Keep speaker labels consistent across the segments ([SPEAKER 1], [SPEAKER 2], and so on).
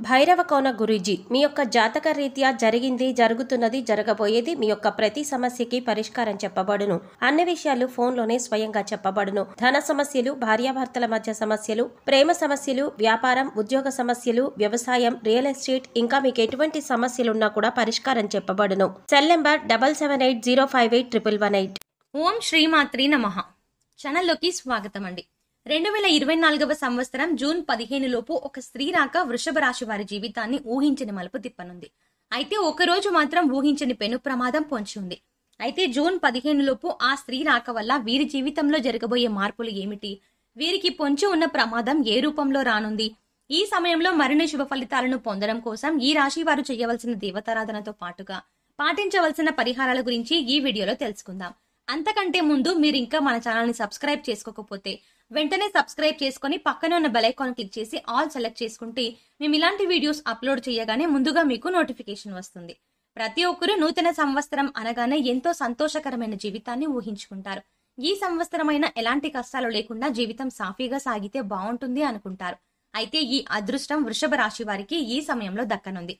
[SPEAKER 1] భైరవ కోన గురూజీ, మీ యొక్క జాతక రీత్యా జరిగింది, జరుగుతున్నది, జరగబోయేది, మీ యొక్క ప్రతి సమస్యకి పరిష్కారం చెప్పబడును. అన్ని విషయాలు ఫోన్లోనే స్వయంగా చెప్పబడును. ధన సమస్యలు, భార్యాభర్తల మధ్య సమస్యలు, ప్రేమ సమస్యలు, వ్యాపారం, ఉద్యోగ సమస్యలు, వ్యవసాయం, రియల్ ఎస్టేట్, ఇంకా మీకు ఎటువంటి సమస్యలున్నా కూడా పరిష్కారం చెప్పబడును. Cell number 7780581118.
[SPEAKER 2] ఓం శ్రీమాత్రి నమః. ఛానల్లోకి స్వాగతం అండి. 2024వ సంవత్సరం జూన్ 15 లోపు ఒక స్త్రీ రాక వృషభ రాశి వారి జీవితాన్ని ఊహించని మలుపు తిప్పనుంది. అయితే ఒకరోజు మాత్రం ఊహించని పెను ప్రమాదం పొంచి ఉంది. అయితే జూన్ 15 లోపు ఆ స్త్రీ రాక వల్ల వీరి జీవితంలో జరగబోయే మార్పులు ఏమిటి, వీరికి పొంచి ఉన్న ప్రమాదం ఏ రూపంలో రానుంది, ఈ సమయంలో మరిన్ని శుభ ఫలితాలను పొందడం కోసం ఈ రాశి వారు చేయవలసిన దేవతారాధనతో పాటుగా పాటించవలసిన పరిహారాల గురించి ఈ వీడియోలో తెలుసుకుందాం. అంతకంటే ముందు మీరు ఇంకా మన ఛానల్ ని సబ్స్క్రైబ్ చేసుకోకపోతే వెంటనే సబ్స్క్రైబ్ చేసుకుని పక్కనే ఉన్న బెల్ ఐకాన్ క్లిక్ చేసి ఆల్ సెలెక్ట్ చేసుకుంటే మేము ఇలాంటి వీడియోస్ అప్లోడ్ చేయగానే ముందుగా మీకు నోటిఫికేషన్ వస్తుంది. ప్రతి ఒక్కరూ నూతన సంవత్సరం అనగానే ఎంతో సంతోషకరమైన జీవితాన్ని ఊహించుకుంటారు. ఈ సంవత్సరమైన ఎలాంటి కష్టాలు లేకుండా జీవితం సాఫీగా సాగితే బాగుంటుంది అనుకుంటారు. అయితే ఈ అదృష్టం వృషభ రాశి వారికి ఈ సమయంలో దక్కనుంది.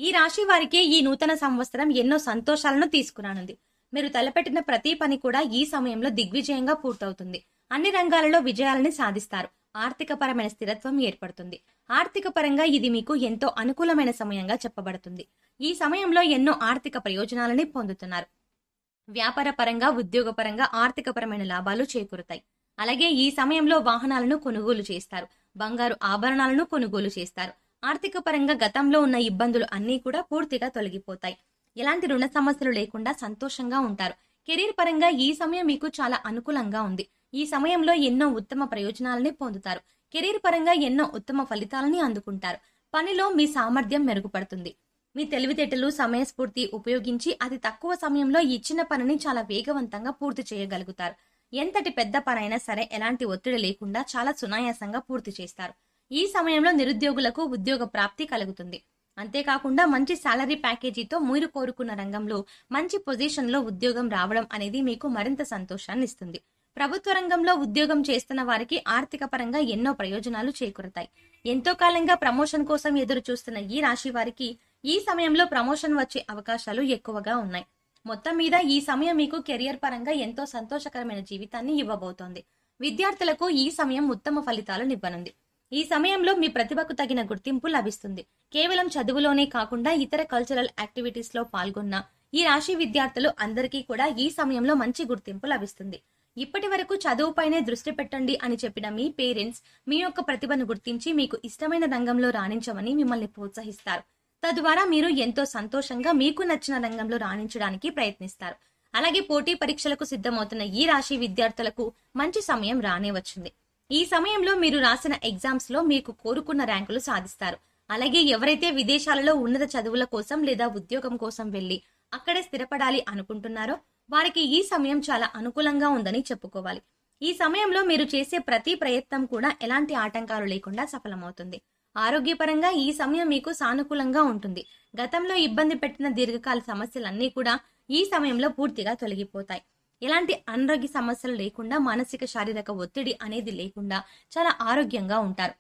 [SPEAKER 2] ఈ రాశి వారికి ఈ నూతన సంవత్సరం ఎన్నో సంతోషాలను తీసుకురానుంది. మీరు తలపెట్టిన ప్రతి పని కూడా ఈ సమయంలో దిగ్విజయంగా పూర్తవుతుంది. అన్ని రంగాలలో విజయాలని సాధిస్తారు. ఆర్థిక పరమైన స్థిరత్వం ఏర్పడుతుంది. ఆర్థిక పరంగా ఇది మీకు ఎంతో అనుకూలమైన సమయంగా చెప్పబడుతుంది. ఈ సమయంలో ఎన్నో ఆర్థిక ప్రయోజనాలని పొందుతున్నారు. వ్యాపార పరంగా, ఉద్యోగ పరంగా ఆర్థిక పరమైన లాభాలు చేకూరుతాయి. అలాగే ఈ సమయంలో వాహనాలను కొనుగోలు చేస్తారు. బంగారు ఆభరణాలను కొనుగోలు చేస్తారు. ఆర్థిక పరంగా గతంలో ఉన్న ఇబ్బందులు అన్నీ కూడా పూర్తిగా తొలగిపోతాయి. ఎలాంటి రుణ సమస్యలు లేకుండా సంతోషంగా ఉంటారు. కెరీర్ పరంగా ఈ సమయం మీకు చాలా అనుకూలంగా ఉంది. ఈ సమయంలో ఎన్నో ఉత్తమ ప్రయోజనాలని పొందుతారు. కెరీర్ పరంగా ఎన్నో ఉత్తమ ఫలితాలని అందుకుంటారు. పనిలో మీ సామర్థ్యం మెరుగుపడుతుంది. మీ తెలివితేటలు, సమయస్ఫూర్తి ఉపయోగించి అతి తక్కువ సమయంలో ఇచ్చిన పనిని చాలా వేగవంతంగా పూర్తి చేయగలుగుతారు. ఎంతటి పెద్ద పనైనా సరే ఎలాంటి ఒత్తిడి లేకుండా చాలా సునాయాసంగా పూర్తి చేస్తారు. ఈ సమయంలో నిరుద్యోగులకు ఉద్యోగ ప్రాప్తి కలుగుతుంది. అంతేకాకుండా మంచి సాలరీ ప్యాకేజీతో మీరు కోరుకున్న రంగంలో మంచి పొజిషన్ లో ఉద్యోగం రావడం అనేది మీకు మరింత సంతోషాన్ని ఇస్తుంది. ప్రభుత్వ రంగంలో ఉద్యోగం చేస్తున్న వారికి ఆర్థిక పరంగా ఎన్నో ప్రయోజనాలు చేకూరుతాయి. ఎంతో కాలంగా ప్రమోషన్ కోసం ఎదురు చూస్తున్న ఈ రాశి వారికి ఈ సమయంలో ప్రమోషన్ వచ్చే అవకాశాలు ఎక్కువగా ఉన్నాయి. మొత్తం మీద ఈ సమయం మీకు కెరియర్ పరంగా ఎంతో సంతోషకరమైన జీవితాన్ని ఇవ్వబోతోంది. విద్యార్థులకు ఈ సమయం ఉత్తమ ఫలితాలను ఇవ్వనుంది. ఈ సమయంలో మీ ప్రతిభకు తగిన గుర్తింపు లభిస్తుంది. కేవలం చదువులోనే కాకుండా ఇతర కల్చరల్ యాక్టివిటీస్ లో పాల్గొన్న ఈ రాశి విద్యార్థులు అందరికీ కూడా ఈ సమయంలో మంచి గుర్తింపు లభిస్తుంది. ఇప్పటి వరకు చదువుపైనే దృష్టి పెట్టండి అని చెప్పిన మీ పేరెంట్స్ మీ యొక్క ప్రతిభను గుర్తించి మీకు ఇష్టమైన రంగంలో రాణించమని మిమ్మల్ని ప్రోత్సహిస్తారు. తద్వారా మీరు ఎంతో సంతోషంగా మీకు నచ్చిన రంగంలో రాణించడానికి ప్రయత్నిస్తారు. అలాగే పోటీ పరీక్షలకు సిద్ధమవుతున్న ఈ రాశి విద్యార్థులకు మంచి సమయం రానే వచ్చింది. ఈ సమయంలో మీరు రాసిన ఎగ్జామ్స్ లో మీకు కోరుకున్న ర్యాంకులు సాధిస్తారు. అలాగే ఎవరైతే విదేశాలలో ఉన్నత చదువుల కోసం లేదా ఉద్యోగం కోసం వెళ్లి అక్కడే స్థిరపడాలి అనుకుంటున్నారో వారికి ఈ సమయం చాలా అనుకూలంగా ఉందని చెప్పుకోవాలి. ఈ సమయంలో మీరు చేసే ప్రతి ప్రయత్నం కూడా ఎలాంటి ఆటంకాలు లేకుండా సఫలమవుతుంది. ఆరోగ్యపరంగా ఈ సమయం మీకు సానుకూలంగా ఉంటుంది. గతంలో ఇబ్బంది పెట్టిన దీర్ఘకాల సమస్యలన్నీ కూడా ఈ సమయంలో పూర్తిగా తొలగిపోతాయి. ఎలాంటి అనారోగ్య సమస్యలు లేకుండా, మానసిక శారీరక ఒత్తిడి అనేది లేకుండా చాలా ఆరోగ్యంగా ఉంటారు.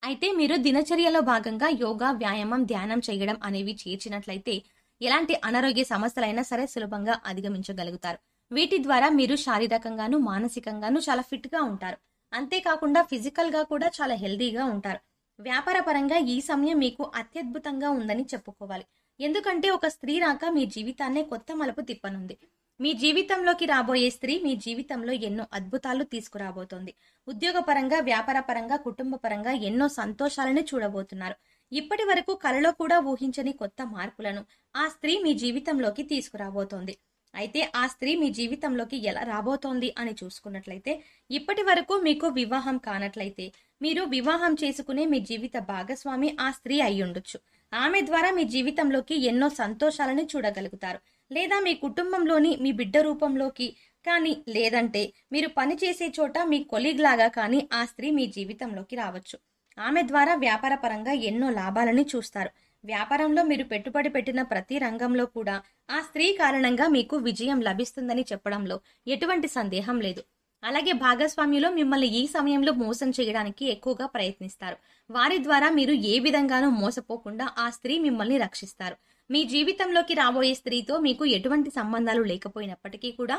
[SPEAKER 2] అయితే మీరు దినచర్యలో భాగంగా యోగా, వ్యాయామం, ధ్యానం చేయడం అనేవి చేర్చినట్లయితే ఎలాంటి అనారోగ్య సమస్యలైనా సరే సులభంగా అధిగమించగలుగుతారు. వీటి ద్వారా మీరు శారీరకంగాను, మానసికంగాను చాలా ఫిట్ గా ఉంటారు. అంతేకాకుండా ఫిజికల్ గా కూడా చాలా హెల్దీగా ఉంటారు. వ్యాపార పరంగా ఈ సమయం మీకు అత్యద్భుతంగా ఉందని చెప్పుకోవాలి. ఎందుకంటే ఒక స్త్రీ రాక మీ జీవితాన్నే కొత్త మలుపు తిప్పనుంది. మీ జీవితంలోకి రాబోయే స్త్రీ మీ జీవితంలో ఎన్నో అద్భుతాలు తీసుకురాబోతోంది. ఉద్యోగ పరంగా, వ్యాపార పరంగా, కుటుంబ పరంగా ఎన్నో సంతోషాలను చూడబోతున్నారు. ఇప్పటి వరకు కలలో కూడా ఊహించని కొత్త మార్పులను ఆ స్త్రీ మీ జీవితంలోకి తీసుకురాబోతోంది. అయితే ఆ స్త్రీ మీ జీవితంలోకి ఎలా రాబోతోంది అని చూసుకున్నట్లయితే, ఇప్పటి వరకు మీకు వివాహం కానట్లయితే మీరు వివాహం చేసుకునే మీ జీవిత భాగస్వామి ఆ స్త్రీ అయ్యుండొచ్చు. ఆమె ద్వారా మీ జీవితంలోకి ఎన్నో సంతోషాలను చూడగలుగుతారు. లేదా మీ కుటుంబంలోని మీ బిడ్డ రూపంలోకి కానీ, లేదంటే మీరు పనిచేసే చోట మీ కొలీగ్ లాగా కానీ ఆ స్త్రీ మీ జీవితంలోకి రావచ్చు. ఆమె ద్వారా వ్యాపార పరంగా ఎన్నో లాభాలని చూస్తారు. వ్యాపారంలో మీరు పెట్టుబడి పెట్టిన ప్రతి రంగంలో కూడా ఆ స్త్రీ కారణంగా మీకు విజయం లభిస్తుందని చెప్పడంలో ఎటువంటి సందేహం లేదు. అలాగే భాగస్వామ్యులు మిమ్మల్ని ఈ సమయంలో మోసం చేయడానికి ఎక్కువగా ప్రయత్నిస్తారు. వారి ద్వారా మీరు ఏ విధంగానూ మోసపోకుండా ఆ స్త్రీ మిమ్మల్ని రక్షిస్తారు. మీ జీవితంలోకి రాబోయే స్త్రీతో మీకు ఎటువంటి సంబంధాలు లేకపోయినప్పటికీ కూడా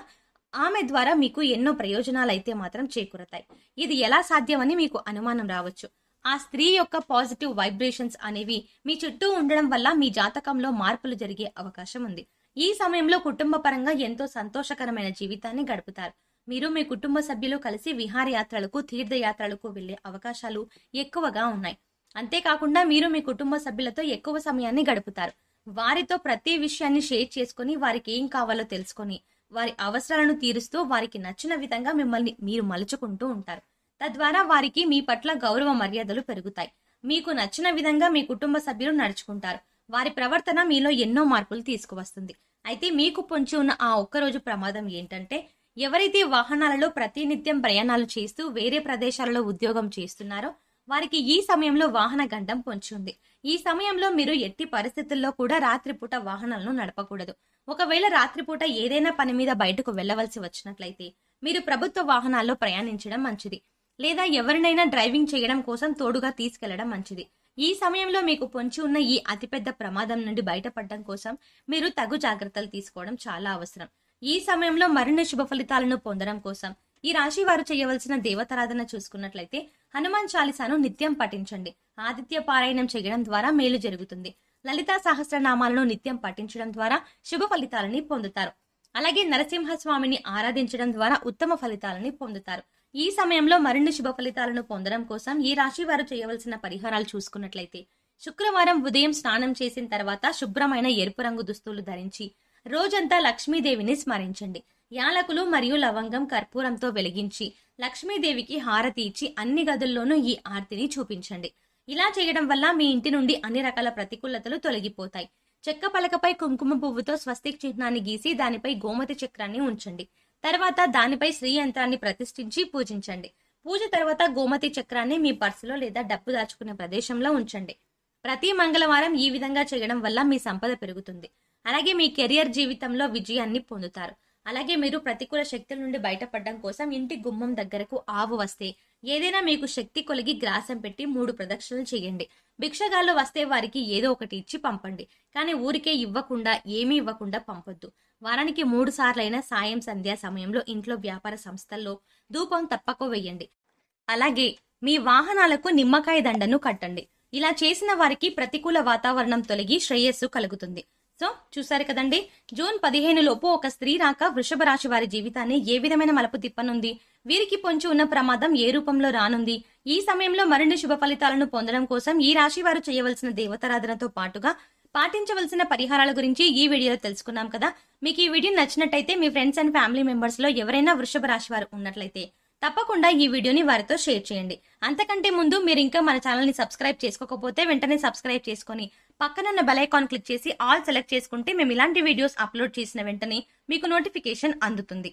[SPEAKER 2] ఆమె ద్వారా మీకు ఎన్నో ప్రయోజనాలైతే మాత్రం చేకూరతాయి. ఇది ఎలా సాధ్యమని మీకు అనుమానం రావచ్చు. ఆ స్త్రీ యొక్క పాజిటివ్ వైబ్రేషన్స్ అనేవి మీ చుట్టూ ఉండడం వల్ల మీ జాతకంలో మార్పులు జరిగే అవకాశం ఉంది. ఈ సమయంలో కుటుంబ పరంగా ఎంతో సంతోషకరమైన జీవితాన్ని గడుపుతారు. మీరు మీ కుటుంబ సభ్యులు కలిసి విహారయాత్రలకు, తీర్థయాత్రలకు వెళ్లే అవకాశాలు ఎక్కువగా ఉన్నాయి. అంతేకాకుండా మీరు మీ కుటుంబ సభ్యులతో ఎక్కువ సమయాన్ని గడుపుతారు. వారితో ప్రతి విషయాన్ని షేర్ చేసుకుని, వారికి ఏం కావాలో తెలుసుకొని, వారి అవసరాలను తీరుస్తూ, వారికి నచ్చిన విధంగా మిమ్మల్ని మీరు మలుచుకుంటూ ఉంటారు. తద్వారా వారికి మీ పట్ల గౌరవ మర్యాదలు పెరుగుతాయి. మీకు నచ్చిన విధంగా మీ కుటుంబ సభ్యులు నడుచుకుంటారు. వారి ప్రవర్తన మీలో ఎన్నో మార్పులు తీసుకువస్తుంది. అయితే మీకు పొంచి ఉన్న ఆ ఒక్కరోజు ప్రమాదం ఏంటంటే, ఎవరైతే వాహనాలలో ప్రతినిత్యం ప్రయాణాలు చేస్తూ వేరే ప్రదేశాలలో ఉద్యోగం చేస్తున్నారో వారికి ఈ సమయంలో వాహన గండం పొంచి ఉంది. ఈ సమయంలో మీరు ఎట్టి పరిస్థితుల్లో కూడా రాత్రిపూట వాహనాలను నడపకూడదు. ఒకవేళ రాత్రిపూట ఏదైనా పని మీద బయటకు వెళ్లవలసి వచ్చినట్లయితే మీరు ప్రభుత్వ వాహనాల్లో ప్రయాణించడం మంచిది. లేదా ఎవరినైనా డ్రైవింగ్ చేయడం కోసం తోడుగా తీసుకెళ్లడం మంచిది. ఈ సమయంలో మీకు పొంచి ఉన్న ఈ అతిపెద్ద ప్రమాదం నుండి బయటపడడం కోసం మీరు తగు జాగ్రత్తలు తీసుకోవడం చాలా అవసరం. ఈ సమయంలో మరిన్ని శుభ ఫలితాలను పొందడం కోసం ఈ రాశి వారు చేయవలసిన దేవతారాధన చూసుకున్నట్లయితే హనుమాన్ చాలీసాను నిత్యం పఠించండి. ఆదిత్య పారాయణం చేయడం ద్వారా మేలు జరుగుతుంది. లలితా సహస్రనామాలను నిత్యం పఠించడం ద్వారా శుభ ఫలితాలని పొందుతారు. అలాగే నరసింహస్వామిని ఆరాధించడం ద్వారా ఉత్తమ ఫలితాలని పొందుతారు. ఈ సమయంలో మరిన్ని శుభ ఫలితాలను పొందడం కోసం ఈ రాశి వారు చేయవలసిన పరిహారాలు చూసుకున్నట్లయితే శుక్రవారం ఉదయం స్నానం చేసిన తర్వాత శుభ్రమైన ఎరుపు రంగు దుస్తులు ధరించి రోజంతా లక్ష్మీదేవిని స్మరించండి. యాలకులు మరియు లవంగం కర్పూరంతో వెలిగించి లక్ష్మీదేవికి హారతి ఇచ్చి అన్ని గదుల్లోనూ ఈ ఆర్తిని చూపించండి. ఇలా చేయడం వల్ల మీ ఇంటి నుండి అన్ని రకాల ప్రతికూలతలు తొలగిపోతాయి. చెక్క పలకపై కుంకుమ పువ్వుతో స్వస్తిక్ చిహ్నాన్ని గీసి దానిపై గోమతి చక్రాన్ని ఉంచండి. తర్వాత దానిపై శ్రీ యంత్రాన్ని ప్రతిష్ఠించి పూజించండి. పూజ తర్వాత గోమతి చక్రాన్ని మీ పర్సులో లేదా డబ్బు దాచుకునే ప్రదేశంలో ఉంచండి. ప్రతి మంగళవారం ఈ విధంగా చేయడం వల్ల మీ సంపద పెరుగుతుంది. అలాగే మీ కెరియర్ జీవితంలో విజయాన్ని పొందుతారు. అలాగే మీరు ప్రతికూల శక్తుల నుండి బయటపడడం కోసం ఇంటి గుమ్మం దగ్గరకు ఆవు వస్తే ఏదైనా మీకు శక్తి కొలిగి గ్రాసం పెట్టి 3 ప్రదక్షిణలు చేయండి. భిక్షగాళ్ళు వస్తే వారికి ఏదో ఒకటి ఇచ్చి పంపండి. కానీ ఊరికే ఇవ్వకుండా ఏమీ ఇవ్వకుండా పంపొద్దు. వారానికి 3 సార్లైనా సాయం సంధ్యా సమయంలో ఇంట్లో వ్యాపార సంస్థల్లో ధూపం తప్పక వేయండి. అలాగే మీ వాహనాలకు నిమ్మకాయ దండను కట్టండి. ఇలా చేసిన వారికి ప్రతికూల వాతావరణం తొలగి శ్రేయస్సు కలుగుతుంది. సో చూసారు కదండి, జూన్ 15 లోపు ఒక స్త్రీ రాక వృషభ రాశి వారి జీవితాన్ని ఏ విధమైన మలుపు తిప్పనుంది, వీరికి పొంచి ఉన్న ప్రమాదం ఏ రూపంలో రానుంది, ఈ సమయంలో మరిన్ని శుభ ఫలితాలను పొందడం కోసం ఈ రాశి వారు చేయవలసిన దేవతారాధనతో పాటుగా పాటించవలసిన పరిహారాల గురించి ఈ వీడియోలో తెలుసుకున్నాం కదా. మీకు ఈ వీడియో నచ్చినట్టయితే మీ ఫ్రెండ్స్ అండ్ ఫ్యామిలీ మెంబర్స్ లో ఎవరైనా వృషభ రాశి వారు ఉన్నట్లయితే తప్పకుండా ఈ వీడియోని వారితో షేర్ చేయండి. అంతకంటే ముందు మీరు ఇంకా మన ఛానల్ ని సబ్స్క్రైబ్ చేసుకోకపోతే వెంటనే సబ్స్క్రైబ్ చేసుకొని పక్కనున్న బెల్ ఐకాన్ క్లిక్ చేసి ఆల్ సెలెక్ట్ చేసుకుంటే మేము ఇలాంటి వీడియోస్ అప్లోడ్ చేసిన వెంటనే మీకు నోటిఫికేషన్ అందుతుంది.